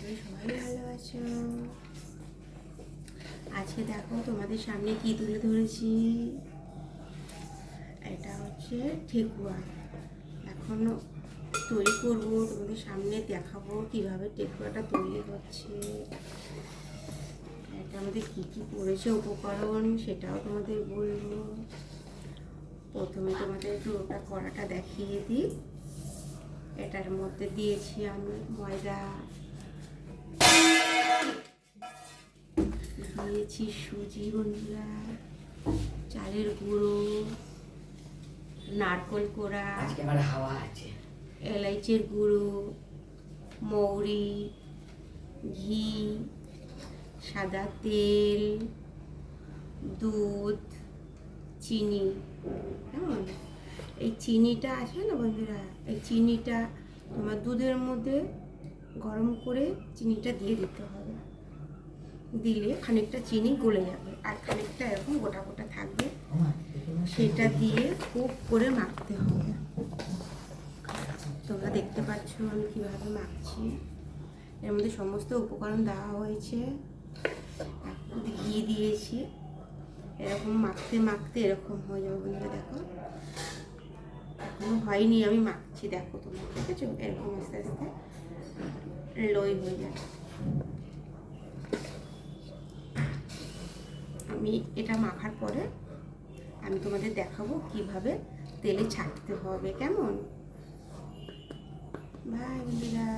করি সবাই ভালো আছো। আজকে দেখো তোমাদের সামনে কি তুলে ধরেছি। এটা হচ্ছে ঠেকুয়া। এখন তৈরি করব, তোমাদের সামনে দেখাবো কিভাবে ঠেকুয়াটা তৈরি হচ্ছে। এটা আমাদের কী কী পড়েছে উপকরণ সেটাও তোমাদের বলবো। প্রথমে তোমাদের একটু ওটা কড়াটা দেখিয়ে দিই। এটার মধ্যে দিয়েছি আমি ময়দা, দিয়েছি সুজি বন্ধুরা, চালের গুঁড়ো, নারকোল কোড়া, হাওয়া আছে, এলাইচের গুঁড়ো, মৌরি, ঘি, সাদা তেল, দুধ, চিনি। কেমন? এই চিনিটা আছে না বন্ধুরা, এই চিনিটা তোমার দুধের মধ্যে গরম করে চিনিটা দিয়ে দিতে হবে। দিলে খানিকটা চিনি গলে যাবে আর খানিকটা এরকম গোটা গোটা থাকবে। সেটা দিয়ে খুব করে মাখতে হবে। তোমরা দেখতে পাচ্ছ আমি কীভাবে মাখছি। এর মধ্যে সমস্ত উপকরণ দেওয়া হয়েছে, একটু ঘি দিয়েছি। এরকম মাখতে মাখতে এরকম হয়ে যাবে বন্ধুরা। দেখো এখনো হয়নি, আমি মাখছি, দেখো তোমরা দেখেছো এরকম আস্তে আস্তে লই হয়ে যাবে। আমি এটা মাখার পরে আমি তোমাদের দেখাবো কিভাবে তেলে ছাড়তে হবে। কেমন? বাই বন্ধুরা।